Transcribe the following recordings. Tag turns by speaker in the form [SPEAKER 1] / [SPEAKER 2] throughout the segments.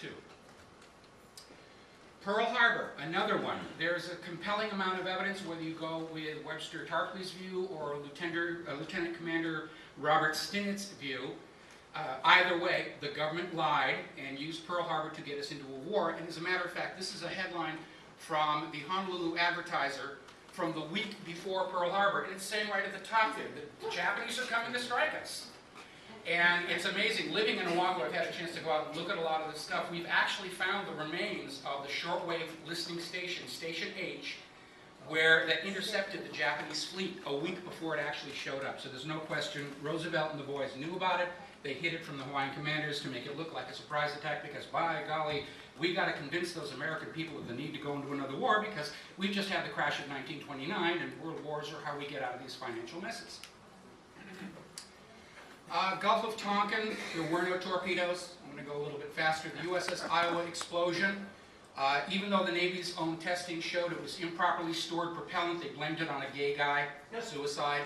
[SPEAKER 1] II. Pearl Harbor, another one. There's a compelling amount of evidence, whether you go with Webster Tarpley's view or Lieutenant Commander Robert Stinnett's view. Either way, the government lied and used Pearl Harbor to get us into a war. And as a matter of fact, this is a headline from the Honolulu Advertiser from the week before Pearl Harbor. And it's saying right at the top there that the Japanese are coming to strike us. And it's amazing. Living in Oahu, I've had a chance to go out and look at a lot of this stuff. We've actually found the remains of the shortwave listening station, Station H, where that intercepted the Japanese fleet a week before it actually showed up. So there's no question, Roosevelt and the boys knew about it. They hid it from the Hawaiian commanders to make it look like a surprise attack because, by golly, we got to convince those American people of the need to go into another war because we just had the crash of 1929 and world wars are how we get out of these financial messes. Gulf of Tonkin, there were no torpedoes. I'm going to go a little bit faster. The USS Iowa explosion. Even though the Navy's own testing showed it was improperly stored propellant, they blamed it on a gay guy, suicide.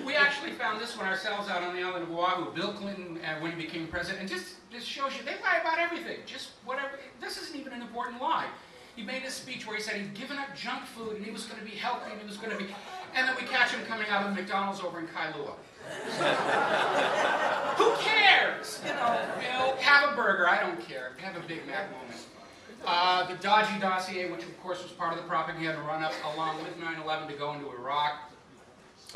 [SPEAKER 1] We actually found this one ourselves out on the island of Oahu. Bill Clinton, when he became president, and just shows you, they lie about everything. Just whatever. This isn't even an important lie. He made a speech where he said he'd given up junk food and he was going to be healthy and he was going to be... And then we catch him coming out of McDonald's over in Kailua. Who cares? You know, have a burger. I don't care. Have a Big Mac moment. The Dodgy dossier, which of course was part of the propaganda run-up along with 9/11 to go into Iraq.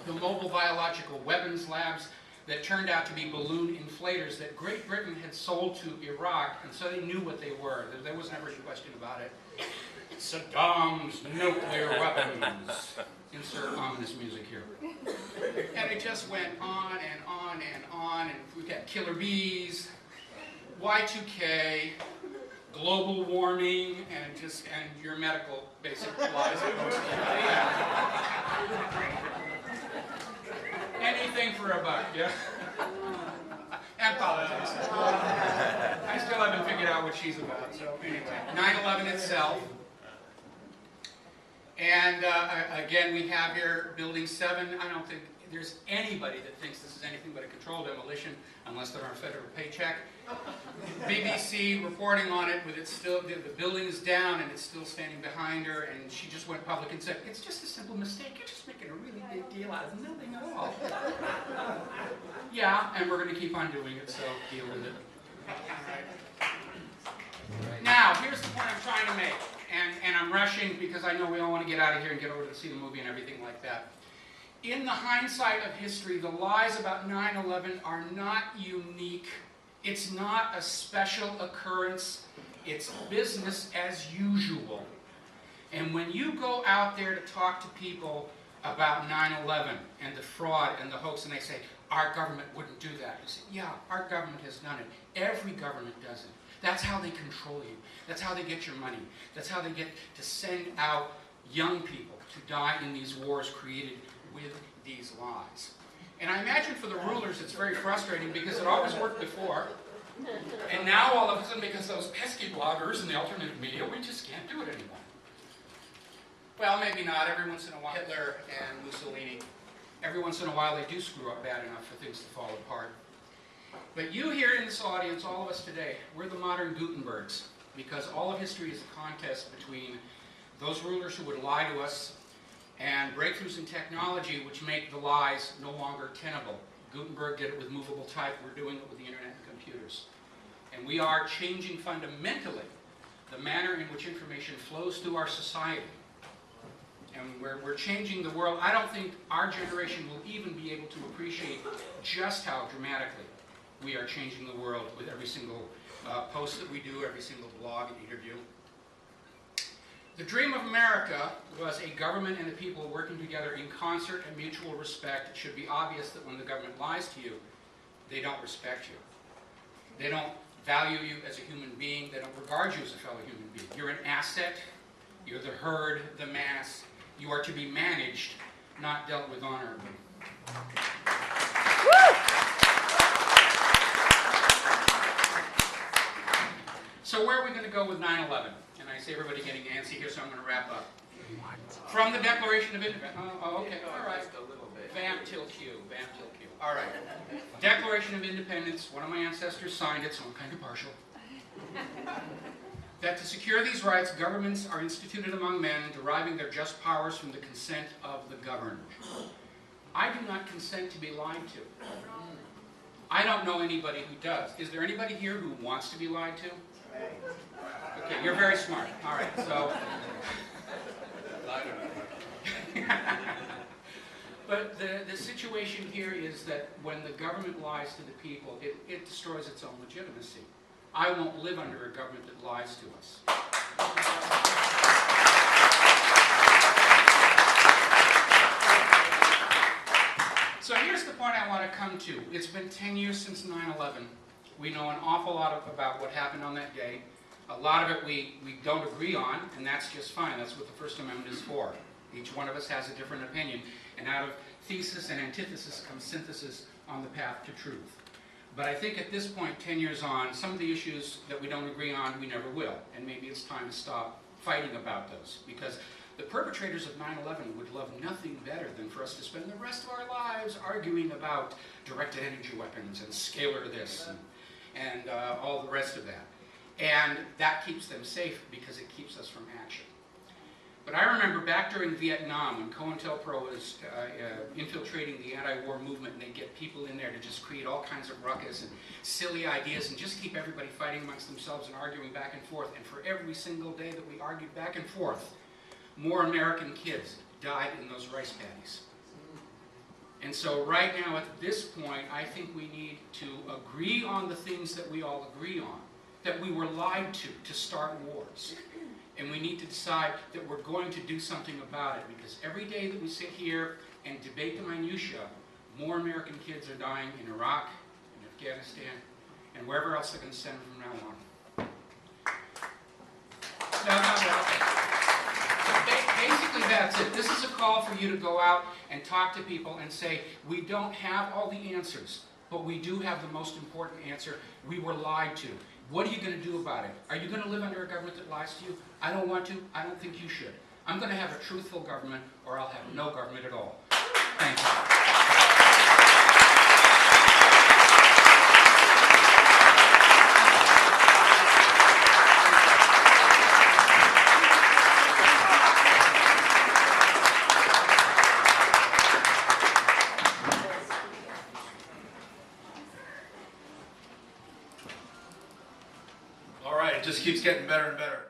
[SPEAKER 1] The mobile biological weapons labs that turned out to be balloon inflators that Great Britain had sold to Iraq, and so they knew what they were. There was never any question about it. Saddam's nuclear weapons. Insert ominous music here. And it just went on and on and on, and we've got killer bees, Y2K, global warming, and your medical basic lies. Anything for a buck, yeah? And politics. I still haven't figured out what she's about, so anyway. 9/11 itself. And again, we have here Building 7. I don't think there's anybody that thinks this is anything but a controlled demolition unless they're on a federal paycheck. BBC reporting on it with it still, the building is down and it's still standing behind her, and she just went public and said, it's just a simple mistake, you're just making a really big deal out of nothing at all. Yeah, and we're going to keep on doing it, so deal with it. Now, here's the point I'm trying to make, and I'm rushing because I know we all want to get out of here and get over to see the movie and everything like that. In the hindsight of history, the lies about 9/11 are not unique. It's not a special occurrence. It's business as usual. And when you go out there to talk to people about 9/11 and the fraud and the hoax, and they say, our government wouldn't do that. You say, yeah, our government has done it. Every government does it. That's how they control you. That's how they get your money. That's how they get to send out young people to die in these wars created with these lies. And I imagine for the rulers it's very frustrating because it always worked before. And now all of a sudden, because those pesky bloggers and the alternative media, we just can't do it anymore. Well, maybe not. Every once in a while, Hitler and Mussolini, every once in a while they do screw up bad enough for things to fall apart. But you here in this audience, all of us today, we're the modern Gutenbergs, because all of history is a contest between those rulers who would lie to us and breakthroughs in technology which make the lies no longer tenable. Gutenberg did it with movable type. We're doing it with the internet and computers. And we are changing fundamentally the manner in which information flows through our society. And we're changing the world. I don't think our generation will even be able to appreciate just how dramatically we are changing the world with every single post that we do, every single blog and interview. The dream of America was a government and the people working together in concert and mutual respect. It should be obvious that when the government lies to you, they don't respect you. They don't value you as a human being. They don't regard you as a fellow human being. You're an asset. You're the herd, the mass. You are to be managed, not dealt with honorably. So where are we going to go with 9/11? And I see everybody getting antsy here, so I'm going to wrap up. From the Declaration of Independence. Oh, okay, all right.
[SPEAKER 2] Just a little bit.
[SPEAKER 1] Vamp till Q, vamp till Q. All right. Declaration of Independence, one of my ancestors signed it, so I'm kind of partial. That to secure these rights, governments are instituted among men, deriving their just powers from the consent of the governed. I do not consent to be lied to. I don't know anybody who does. Is there anybody here who wants to be lied to? Okay, you're very smart. All right, so... But the situation here is that when the government lies to the people, it destroys its own legitimacy. I won't live under a government that lies to us. So here's the point I want to come to. It's been 10 years since 9/11. We know an awful lot about what happened on that day. A lot of it we don't agree on, and that's just fine. That's what the First Amendment is for. Each one of us has a different opinion, and out of thesis and antithesis comes synthesis on the path to truth. But I think at this point, 10 years on, some of the issues that we don't agree on, we never will. And maybe it's time to stop fighting about those. Because the perpetrators of 9/11 would love nothing better than for us to spend the rest of our lives arguing about directed energy weapons and scalar this and all the rest of that. And that keeps them safe because it keeps us from action. But I remember back during Vietnam when COINTELPRO was infiltrating the anti-war movement, and they'd get people in there to just create all kinds of ruckus and silly ideas and just keep everybody fighting amongst themselves and arguing back and forth. And for every single day that we argued back and forth, more American kids died in those rice paddies. And so right now at this point, I think we need to agree on the things that we all agree on, that we were lied to start wars. And we need to decide that we're going to do something about it, because every day that we sit here and debate the minutiae, more American kids are dying in Iraq, in Afghanistan, and wherever else they're going to send them from now on. Basically that's it. This is a call for you to go out and talk to people and say, we don't have all the answers, but we do have the most important answer. We were lied to. What are you going to do about it? Are you going to live under a government that lies to you? I don't want to. I don't think you should. I'm going to have a truthful government, or I'll have no government at all. Thank you.
[SPEAKER 3] All right, it just keeps getting better and better.